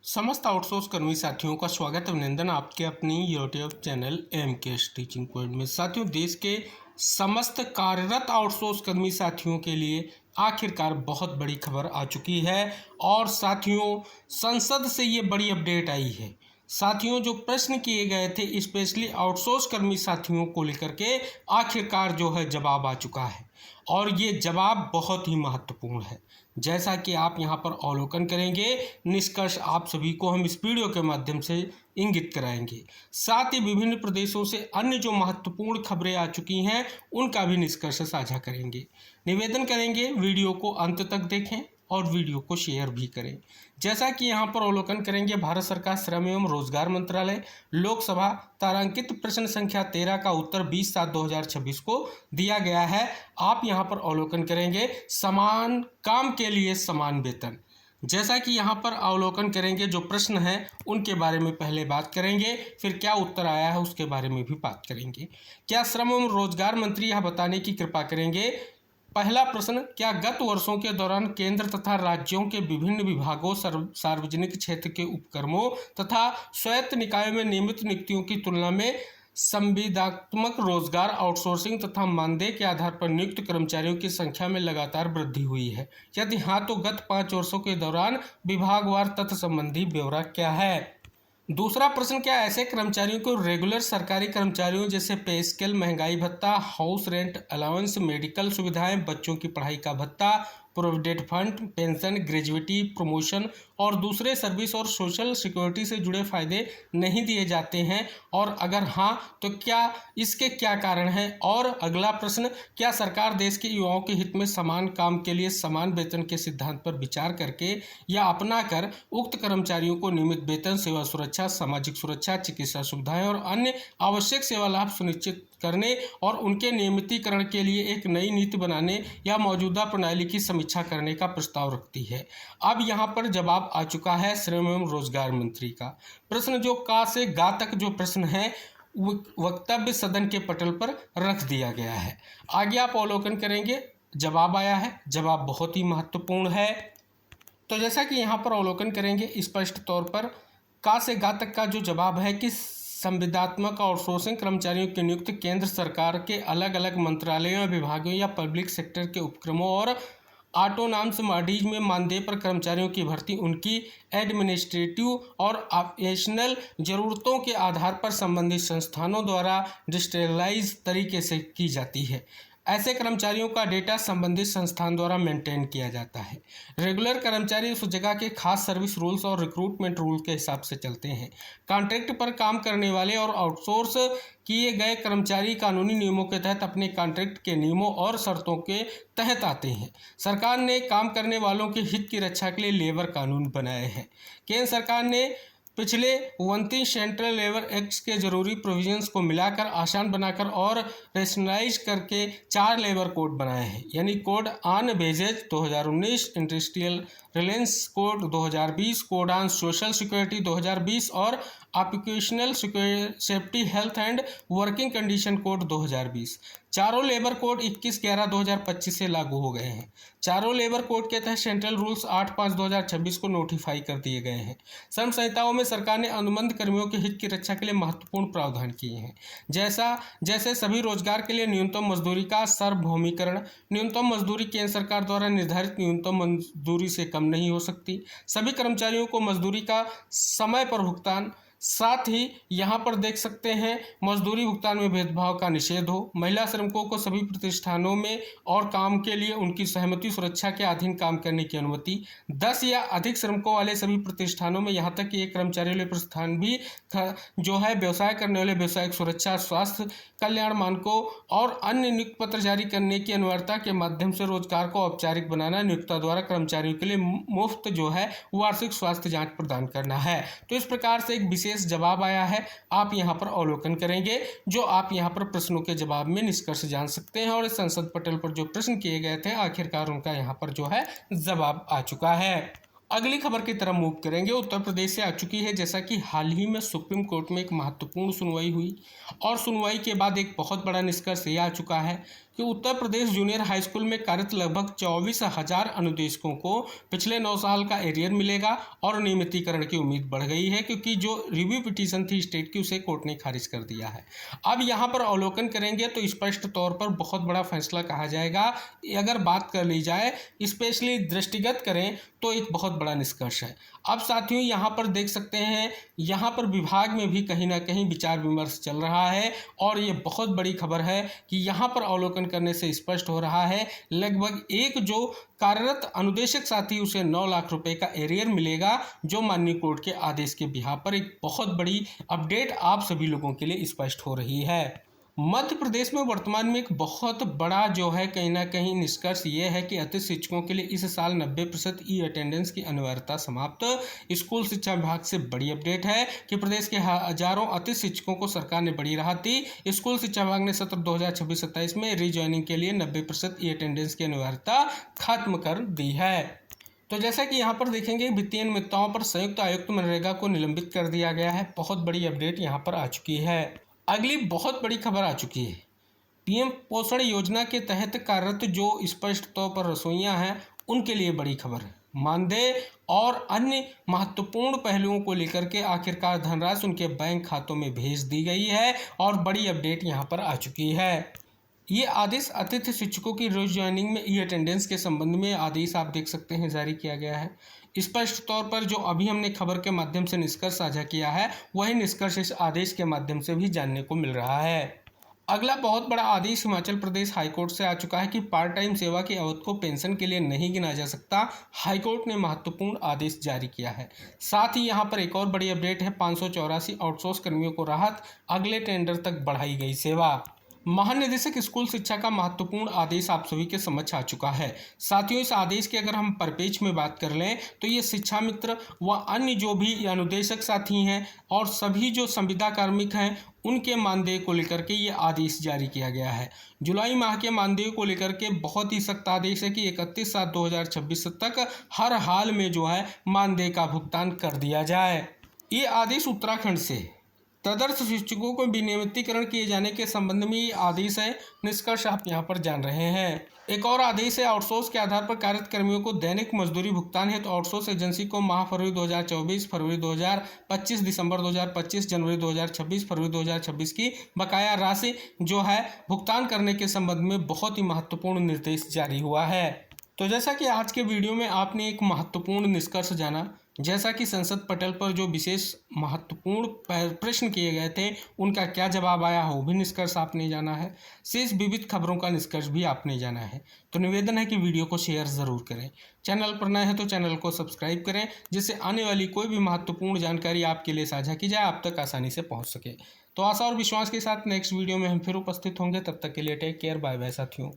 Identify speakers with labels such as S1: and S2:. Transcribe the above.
S1: समस्त आउटसोर्स कर्मी साथियों का स्वागत अभिनंदन आपके अपनी YouTube channel MKS teaching point में। साथियों, देश के समस्त कार्यरत आउटसोर्स कर्मी साथियों के लिए आखिरकार बहुत बड़ी खबर आ चुकी है और साथियों संसद से ये बड़ी अपडेट आई है। साथियों, जो प्रश्न किए गए थे स्पेशली आउटसोर्स कर्मी साथियों को लेकर के आखिरकार जो है जवाब आ चुका है और ये जवाब बहुत ही महत्वपूर्ण है। जैसा कि आप यहाँ पर अवलोकन करेंगे, निष्कर्ष आप सभी को हम इस वीडियो के माध्यम से इंगित कराएंगे। साथ ही विभिन्न प्रदेशों से अन्य जो महत्वपूर्ण खबरें आ चुकी हैं उनका भी निष्कर्ष साझा करेंगे। निवेदन करेंगे वीडियो को अंत तक देखें और वीडियो को शेयर भी करें। जैसा कि यहाँ पर अवलोकन करेंगे, भारत सरकार श्रम एवं रोजगार मंत्रालय लोकसभा तारांकित प्रश्न संख्या 13 का उत्तर 20/7/2026 को दिया गया है। आप यहाँ पर अवलोकन करेंगे, समान काम के लिए समान वेतन। जैसा कि यहाँ पर अवलोकन करेंगे, जो प्रश्न है उनके बारे में पहले बात करेंगे, फिर क्या उत्तर आया है उसके बारे में भी बात करेंगे। क्या श्रम एवं रोजगार मंत्री यह बताने की कृपा करेंगे। पहला प्रश्न, क्या गत वर्षों के दौरान केंद्र तथा राज्यों के विभिन्न विभागों, सार्वजनिक क्षेत्र के उपक्रमों तथा स्वायत्त निकायों में नियमित नियुक्तियों की तुलना में संविदात्मक रोजगार आउटसोर्सिंग तथा मानदेय के आधार पर नियुक्त कर्मचारियों की संख्या में लगातार वृद्धि हुई है? यदि हाँ, तो गत 5 वर्षों के दौरान विभागवार तथ्य संबंधी ब्यौरा क्या है? दूसरा प्रश्न, क्या ऐसे कर्मचारियों को रेगुलर सरकारी कर्मचारियों जैसे पे स्केल, महंगाई भत्ता, हाउस रेंट अलाउंस, मेडिकल सुविधाएं, बच्चों की पढ़ाई का भत्ता, प्रोविडेंट फंड, पेंशन, ग्रेजुइटी, प्रमोशन और दूसरे सर्विस और सोशल सिक्योरिटी से जुड़े फायदे नहीं दिए जाते हैं, और अगर हाँ तो क्या इसके क्या कारण हैं? और अगला प्रश्न, क्या सरकार देश के युवाओं के हित में समान काम के लिए समान वेतन के सिद्धांत पर विचार करके या अपनाकर उक्त कर्मचारियों को नियमित वेतन, सेवा सुरक्षा, सामाजिक सुरक्षा, चिकित्सा सुविधाएं और अन्य आवश्यक सेवा लाभ सुनिश्चित करने और उनके नियमितीकरण के लिए एक नई नीति बनाने या मौजूदा प्रणाली की समीक्षा करने का प्रस्ताव रखती है? अब यहाँ पर जवाब आ चुका है श्रम एवं रोजगार मंत्री का। प्रश्न जो का से गा तक जो प्रश्न है वक्तव्य सदन के पटल पर रख दिया गया है। आगे आप अवलोकन करेंगे, जवाब आया है। जवाब बहुत ही महत्वपूर्ण है। तो जैसा कि यहाँ पर अवलोकन करेंगे, स्पष्ट तौर पर का से गा तक का जो जवाब है कि संविदात्मक आउटसोर्सिंग कर्मचारियों की नियुक्ति केंद्र सरकार के अलग अलग मंत्रालयों, विभागों या पब्लिक सेक्टर के उपक्रमों और ऑटोनॉमस बॉडीज में मानदेय पर कर्मचारियों की भर्ती उनकी एडमिनिस्ट्रेटिव और ऑपरेशनल जरूरतों के आधार पर संबंधित संस्थानों द्वारा डिजिटलाइज तरीके से की जाती है। ऐसे कर्मचारियों का डेटा संबंधित संस्थान द्वारा मेंटेन किया जाता है। रेगुलर कर्मचारी उस जगह के खास सर्विस रूल्स और रिक्रूटमेंट रूल के हिसाब से चलते हैं। कॉन्ट्रैक्ट पर काम करने वाले और आउटसोर्स किए गए कर्मचारी कानूनी नियमों के तहत अपने कॉन्ट्रैक्ट के नियमों और शर्तों के तहत आते हैं। सरकार ने काम करने वालों के हित की रक्षा के लिए लेबर कानून बनाए हैं। केंद्र सरकार ने पिछले 29 सेंट्रल लेबर एक्ट्स के जरूरी प्रोविजंस को मिलाकर, आसान बनाकर और रेशनलाइज करके 4 लेबर कोड बनाए हैं, यानी code on wages 2019, industrial relations code 2020, code on social security 2020 और occupational safety health and working condition code 2020। चारों लेबर कोड 21/11/2025 से लागू हो गए हैं। चारों लेबर कोड के तहत सेंट्रल रूल्स 8/5/2026 को नोटिफाई कर दिए गए हैं। श्रम संहिताओं में सरकार ने अनुबंध कर्मियों के हित की रक्षा के लिए महत्वपूर्ण प्रावधान किए हैं, जैसे सभी रोजगार के लिए न्यूनतम मजदूरी का सार्वभौमिकरण। न्यूनतम मजदूरी केंद्र सरकार द्वारा निर्धारित न्यूनतम मजदूरी से कम नहीं हो सकती। सभी कर्मचारियों को मजदूरी का समय पर भुगतान। साथ ही यहाँ पर देख सकते हैं, मजदूरी भुगतान में भेदभाव का निषेध हो। महिला श्रमिकों को सभी प्रतिष्ठानों में और काम के लिए उनकी सहमति सुरक्षा के अधीन काम करने की अनुमति। 10 या अधिक श्रमिकों वाले सभी प्रतिष्ठानों में, यहाँ तक कि एक कर्मचारी वाले प्रतिष्ठान भी जो है व्यवसाय करने वाले व्यवसायिक सुरक्षा, स्वास्थ्य कल्याण मानकों और अन्य नियुक्ति पत्र जारी करने की अनिवार्यता के माध्यम से रोजगार को औपचारिक बनाना। नियोक्ता द्वारा कर्मचारियों के लिए मुफ्त जो है वार्षिक स्वास्थ्य जांच प्रदान करना है। तो इस प्रकार से एक विशेष जवाब आया है। आप यहां पर अवलोकन करेंगे, जो आप यहां पर प्रश्नों के जवाब में निष्कर्ष जान सकते हैं, और इस संसद पटल पर जो प्रश्न किए गए थे आखिरकार उनका यहां पर जो है जवाब आ चुका है। अगली खबर की तरफ मूव करेंगे। उत्तर प्रदेश से आ चुकी है, जैसा कि हाल ही में सुप्रीम कोर्ट में एक महत्वपूर्ण सुनवाई हुई और सुनवाई के बाद एक बहुत बड़ा निष्कर्ष ये आ चुका है कि Uttar Pradesh junior high school में कार्यरत लगभग 24,000 अनुदेशकों को पिछले 9 साल का एरियर मिलेगा और नियमितीकरण की उम्मीद बढ़ गई है, क्योंकि जो रिव्यू पिटीशन थी स्टेट की उसे कोर्ट ने खारिज कर दिया है। अब यहाँ पर अवलोकन करेंगे तो स्पष्ट तौर पर बहुत बड़ा फैसला कहा जाएगा। अगर बात कर ली जाए, स्पेशली दृष्टिगत करें तो एक बहुत बड़ा निष्कर्ष है। अब साथियों यहाँ पर देख सकते हैं, यहाँ पर विभाग में भी कहीं ना कहीं विचार विमर्श चल रहा है और ये बहुत बड़ी खबर है कि यहाँ पर अवलोकन करने से स्पष्ट हो रहा है लगभग एक जो कार्यरत अनुदेशक साथी उसे 9 लाख रुपए का एरियर मिलेगा, जो माननीय कोर्ट के आदेश के बिहाफ पर एक बहुत बड़ी अपडेट आप सभी लोगों के लिए स्पष्ट हो रही है। मध्य प्रदेश में वर्तमान में एक बहुत बड़ा जो है कहीं ना कहीं निष्कर्ष ये है कि अतिथि शिक्षकों के लिए इस साल 90% ई अटेंडेंस की अनिवार्यता समाप्त। स्कूल शिक्षा विभाग से बड़ी अपडेट है कि प्रदेश के हजारों अतिथि शिक्षकों को सरकार ने बड़ी राहत दी। स्कूल शिक्षा विभाग ने सत्र 2026-27 में रीज्वाइनिंग के लिए 90% ई अटेंडेंस की अनिवार्यता खत्म कर दी है। तो जैसा कि यहाँ पर देखेंगे, वित्तीय अनियमितताओं पर संयुक्त आयुक्त मनरेगा को निलंबित कर दिया गया है। बहुत बड़ी अपडेट यहाँ पर आ चुकी है। अगली बहुत बड़ी खबर आ चुकी है, पीएम पोषण योजना के तहत कार्यरत जो स्पष्ट तौर पर रसोइयां हैं उनके लिए बड़ी खबर है। मानदेय और अन्य महत्वपूर्ण पहलुओं को लेकर के आखिरकार धनराशि उनके बैंक खातों में भेज दी गई है और बड़ी अपडेट यहाँ पर आ चुकी है। ये आदेश अतिथि शिक्षकों की रोज ज्वाइनिंग में ई अटेंडेंस के संबंध में आदेश आप देख सकते हैं जारी किया गया है। स्पष्ट तौर पर जो अभी हमने खबर के माध्यम से निष्कर्ष साझा किया है वही निष्कर्ष इस आदेश के माध्यम से भी जानने को मिल रहा है। अगला बहुत बड़ा आदेश हिमाचल प्रदेश हाईकोर्ट से आ चुका है कि पार्ट टाइम सेवा की अवधि को पेंशन के लिए नहीं गिना जा सकता। हाईकोर्ट ने महत्वपूर्ण आदेश जारी किया है। साथ ही यहाँ पर एक और बड़ी अपडेट है, 584 आउटसोर्स कर्मियों को राहत, अगले टेंडर तक बढ़ाई गई सेवा। महानिदेशक स्कूल शिक्षा का महत्वपूर्ण आदेश आप सभी के समक्ष आ चुका है। साथियों, इस आदेश की अगर हम परिपेक्ष में बात कर लें तो ये शिक्षा मित्र व अन्य जो भी अनुदेशक साथी हैं और सभी जो संविदा कार्मिक हैं उनके मानदेय को लेकर के ये आदेश जारी किया गया है। जुलाई माह के मानदेय को लेकर के बहुत ही सख्त आदेश है कि 31/7/2026 तक हर हाल में जो है मानदेय का भुगतान कर दिया जाए। ये आदेश उत्तराखंड से तदर्थ शिक्षकों को विनियमितीकरण किए जाने के संबंध में ये आदेश है। निष्कर्ष आप यहाँ पर जान रहे हैं। एक और आदेश है, आउटसोर्स के आधार पर कार्यरत कर्मियों को दैनिक मजदूरी भुगतान है तो आउटसोर्स एजेंसी को माह फरवरी 2024, फरवरी 2025, दिसंबर 2025, जनवरी 2026, फरवरी 2026 की बकाया राशि जो है भुगतान करने के संबंध में बहुत ही महत्वपूर्ण निर्देश जारी हुआ है। तो जैसा कि आज के वीडियो में आपने एक महत्वपूर्ण निष्कर्ष जाना, जैसा कि संसद पटल पर जो विशेष महत्वपूर्ण प्रश्न किए गए थे उनका क्या जवाब आया हो भी निष्कर्ष आपने जाना है। शेष विविध खबरों का निष्कर्ष भी आपने जाना है। तो निवेदन है कि वीडियो को शेयर ज़रूर करें। चैनल पर नए हैं तो चैनल को सब्सक्राइब करें, जिससे आने वाली कोई भी महत्वपूर्ण जानकारी आपके लिए साझा की जाए, आप तक आसानी से पहुँच सके। तो आशा और विश्वास के साथ नेक्स्ट वीडियो में हम फिर उपस्थित होंगे। तब तक के लिए टेक केयर, बाय बाय साथियों।